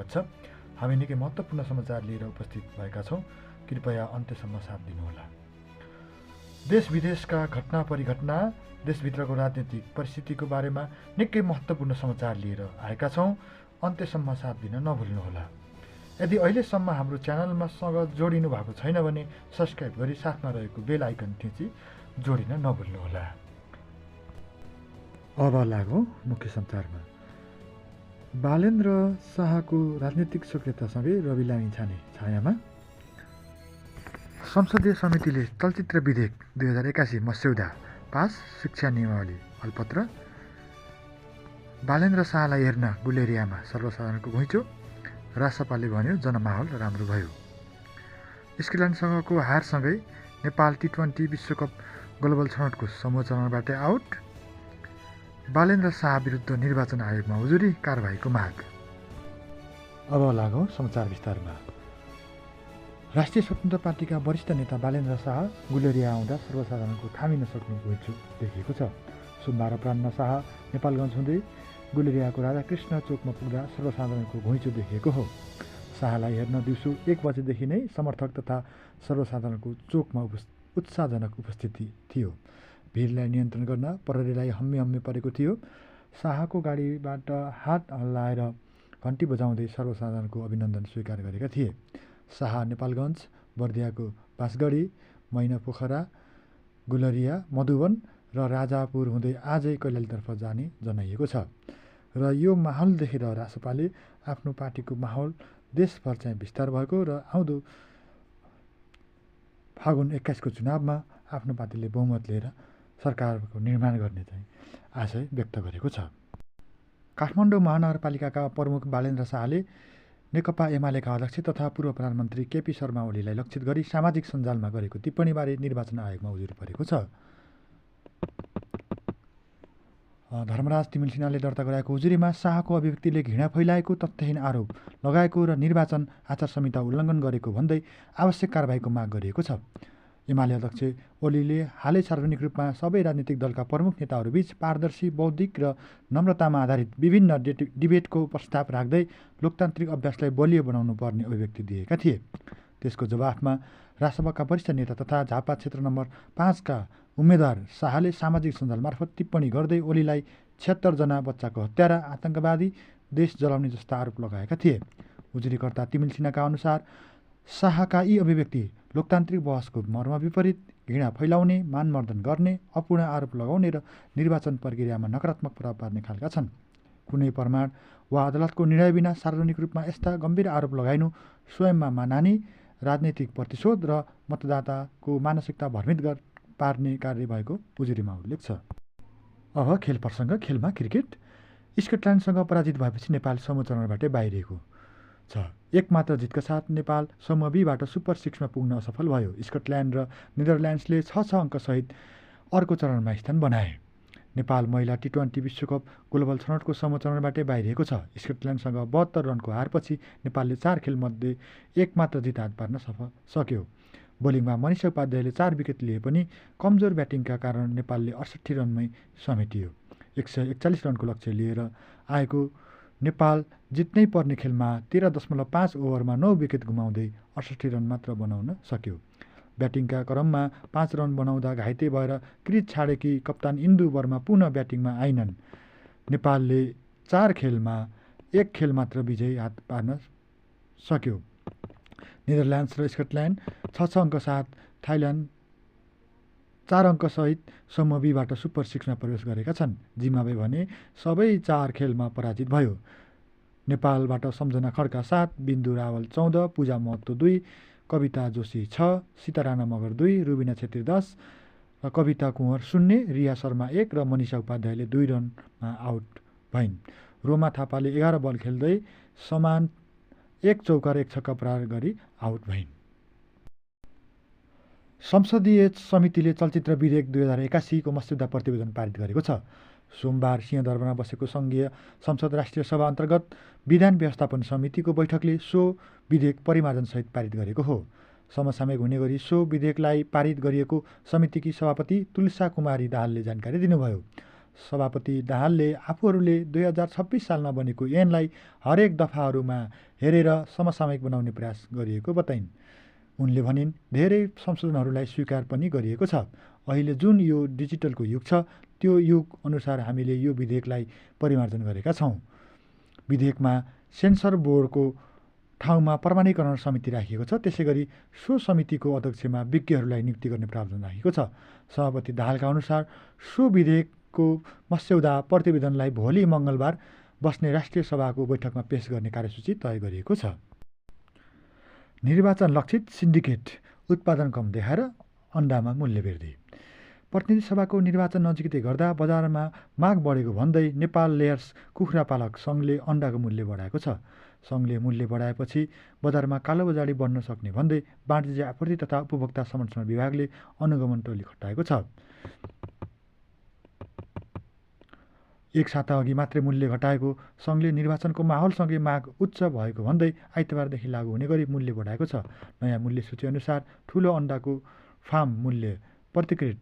स्वागत छ। हामी निकै महत्त्वपूर्ण समाचार लिएर उपस्थित भएका छौँ। कृपया अन्त्यसम्म साथ दिनुहोला। देश विदेशका घटना परिघटना, देशभित्रको राजनीतिक परिस्थितिको बारेमा निकै महत्त्वपूर्ण समाचार लिएर आएका छौँ। अन्त्यसम्म साथ दिन नभुल्नुहोला। यदि अहिलेसम्म हाम्रो च्यानलमा सँग जोडिनु भएको छैन भने सब्स्क्राइब गरी साथमा रहेको बेल आइकन थिची जोडिन नभुल्नुहोला। अब लागौँ मुख्य समाचारमा। बालेन्द्र शाहको राजनीतिक सक्रियतासँगै रवि लामिछाने छायामा संसदीय समितिले चलचित्र विधेयक 2081 मस्यौदा पास, शिक्षा नियमावली अलपत्र। बालेन्द्र शाहलाई हेर्न गुलेरियामा सर्वसाधारणको घुइँचो, रासपाले भन्यो जनमाहौल राम्रो भयो। स्कटल्यान्डसँगको हारसँगै नेपाल T20 विश्वकप ग्लोबल छनौटको समूह चरणबाट आउट। बालेन्द्र शाह विरुद्ध निर्वाचन आयोगमा उजुरी, कारबाहीको माग। अब लागौँ समाचार विस्तारमा। राष्ट्रिय स्वतन्त्र पार्टीका वरिष्ठ नेता बालेन्द्र शाह गुलेरिया आउँदा सर्वसाधारणको थामी नसक्ने घुइँचो देखिएको छ। सोमबार अपराह्न शाह नेपालगञ्ज हुँदै गुलेरियाको राधाकृष्ण चोकमा पुग्दा सर्वसाधारणको घुइँचो देखिएको हो। शाहलाई हेर्न दिउँसो 1 बजेदेखि नै समर्थक तथा सर्वसाधारणको चोकमा उत्साहजनक उपस्थिति थियो। भिडलाई नियन्त्रण गर्न प्रहरीलाई हम्मे परेको थियो। शाहको गाडीबाट हात हल्लाएर घन्टी बजाउँदै सर्वसाधारणको अभिनन्दन स्वीकार गरेका थिए। शाह नेपालगञ्ज, बर्दियाको बाँसगढी, मैनापोखरा, गुलरिया, मधुवन र राजापुर हुँदै आजै कैलालीतर्फ जाने जनाइएको छ। र यो माहौल देखेर रासपाले आफ्नो पार्टीको माहौल देशभर चाहिँ विस्तार भएको र आउँदो फागुन 21 को चुनावमा आफ्नो पार्टीले बहुमत लिएर सरकारको निर्माण गर्ने चाहिँ आशय व्यक्त गरेको छ। काठमाडौँ महानगरपालिकाका प्रमुख बालेन्द्र शाहले नेकपा एमालेका अध्यक्ष तथा पूर्व प्रधानमन्त्री केपी शर्मा ओलीलाई लक्षित गरी सामाजिक सञ्जालमा गरेको टिप्पणीबारे निर्वाचन आयोगमा उजुरी परेको छ। धर्मराज तिमिल सिन्हाले दर्ता गराएको उजुरीमा शाहको अभिव्यक्तिले घृणा फैलाएको, तथ्यहीन आरोप लगाएको र निर्वाचन आचार संहिता उल्लङ्घन गरेको भन्दै आवश्यक कारबाहीको माग गरिएको छ। एमाले अध्यक्ष ओलीले हालै सार्वजनिक रूपमा सबै राजनीतिक दलका प्रमुख नेताहरूबीच पारदर्शी, बौद्धिक र नम्रतामा आधारित विभिन्न डिबेटको प्रस्ताव राख्दै लोकतान्त्रिक अभ्यासलाई बलियो बनाउनु पर्ने अभिव्यक्ति दिएका थिए। त्यसको जवाफमा रासपाका वरिष्ठ नेता तथा झापा क्षेत्र नम्बर 5 का उम्मेद्वार शाहले सामाजिक सञ्जाल मार्फत टिप्पणी गर्दै ओलीलाई 76 जना बच्चाको हत्यारा, आतङ्कवादी, देश जलाउने जस्ता आरोप लगाएका थिए। उजुरीकर्ता तिमिल सिन्हाका अनुसार शाहका यी अभिव्यक्ति लोकतान्त्रिक बहसको मर्म विपरीत, घृणा फैलाउने, मानमर्दन गर्ने, अपूर्ण आरोप लगाउने र निर्वाचन प्रक्रियामा नकारात्मक प्रभाव पार्ने खालका छन्। कुनै प्रमाण वा अदालतको निर्णय बिना सार्वजनिक रूपमा यस्ता गम्भीर आरोप लगाइनु स्वयंमा मानहानि, राजनैतिक प्रतिशोध र मतदाताको मानसिकता भ्रमित पार्ने कार्य भएको उजुरीमा उल्लेख छ। अब खेल प्रसङ्ग। खेलमा क्रिकेट। स्कटल्यान्डसँग पराजित भएपछि नेपाल समूह चरणबाट बाहिरिएको छ। एकमात्र जितका साथ नेपाल समूह बीबाट सुपर 6 मा पुग्न असफल भयो। स्कटल्यान्ड र नेदरल्यान्ड्सले 6 अङ्कसहित अर्को चरणमा स्थान बनाए। नेपाल महिला T20 विश्वकप ग्लोबल छनौटको समूह चरणबाट बाहिरिएको छ। स्कटल्यान्डसँग 72 रनको हारपछि नेपालले 4 खेलमध्ये एकमात्र जित हात पार्न सक्यो। बोलिङमा मनिषा उपाध्यायले 4 विकेट लिए पनि कमजोर ब्याटिङका कारण नेपालले 68 रनमै समेटियो। 141 रनको लक्ष्य लिएर आएको नेपाल जित्नै पर्ने खेलमा 13.5 ओभरमा 9 विकेट गुमाउँदै 68 रन मात्र बनाउन सक्यो। ब्याटिङका क्रममा 5 रन बनाउँदा घाइते भएर क्रिज छाडेकी कप्तान इन्दु वर्मा पुनः ब्याटिङमा आइनन्। नेपालले 4 खेलमा 1 खेल मात्र विजय हात पार्न सक्यो। नेदरल्यान्ड्स र स्कटल्यान्ड 6 अङ्क साथ थाइल्यान्ड 4 अङ्कसहित समूह बीबाट सुपर 6 मा प्रवेश गरेका छन्। जिम्बाब्वे भने सबै 4 खेलमा पराजित भयो। नेपालबाट सम्झना खड्का 7, बिन्दु रावल 14, पूजा महतो 2, कविता जोशी 6, सीता राणा मगर 2, रुबिना छेत्री 10 र कविता कुँवर 0, रिया शर्मा 1 र मनिषा उपाध्यायले 2 रनमा आउट भइन्। रोमा थापाले 11 बल खेल्दै समान 1 चौका र 1 छक्का प्रहार गरी आउट भइन्। संसदीय समितिले चलचित्र विधेयक 2081 को मस्यौदा प्रतिवेदन पारित गरेको छ। सोमबार सिंहदरबारमा बसेको सङ्घीय संसद राष्ट्रिय सभा अन्तर्गत विधान व्यवस्थापन समितिको बैठकले सो विधेयक परिमार्जनसहित पारित गरेको हो। समसामयिक हुने गरी सो विधेयकलाई पारित गरिएको समितिकी सभापति तुलसा कुमारी दाहालले जानकारी दिनुभयो। सभापति दाहालले आफूहरूले 2026 सालमा बनेको ऐनलाई हरेक दफाहरूमा हेरेर समसामयिक बनाउने प्रयास गरिएको बताइन्। उनले भनिन्, धेरै संशोधनहरूलाई स्वीकार पनि गरिएको छ। अहिले जुन यो डिजिटलको युग छ, त्यो युग अनुसार हामीले यो विधेयकलाई परिमार्जन गरेका छौँ। विधेयकमा सेन्सर बोर्डको ठाउँमा प्रमाणीकरण समिति राखिएको छ। त्यसै गरी सो समितिको अध्यक्षमा विज्ञहरूलाई नियुक्ति गर्ने प्रावधान राखिएको छ। सभापति दाहालका अनुसार सो विधेयकको मस्यौदा प्रतिवेदनलाई भोलि मङ्गलबार बस्ने राष्ट्रिय सभाको बैठकमा पेश गर्ने कार्यसूची तय गरिएको छ। निर्वाचन लक्षित सिन्डिकेट उत्पादन कम देखाएर अन्डामा मूल्य वृद्धि। प्रतिनिधि सभाको निर्वाचन नजिकै गर्दा बजारमा माग बढेको भन्दै नेपाल लेयर्स कुखुरा पालक सङ्घले अन्डाको मूल्य बढाएको छ। सङ्घले मूल्य बढाएपछि बजारमा कालोबजारी बढ्न सक्ने भन्दै वाणिज्य आपूर्ति तथा उपभोक्ता संरक्षण विभागले अनुगमन टोली खटाएको छ। एक साताअघि मात्रै मूल्य घटाएको सङ्घले निर्वाचनको माहौलसँगै माग उच्च भएको भन्दै आइतबारदेखि लागू हुने गरी मूल्य बढाएको छ। नयाँ मूल्य सूची अनुसार ठुलो अन्डाको फार्म मूल्य प्रति क्रेट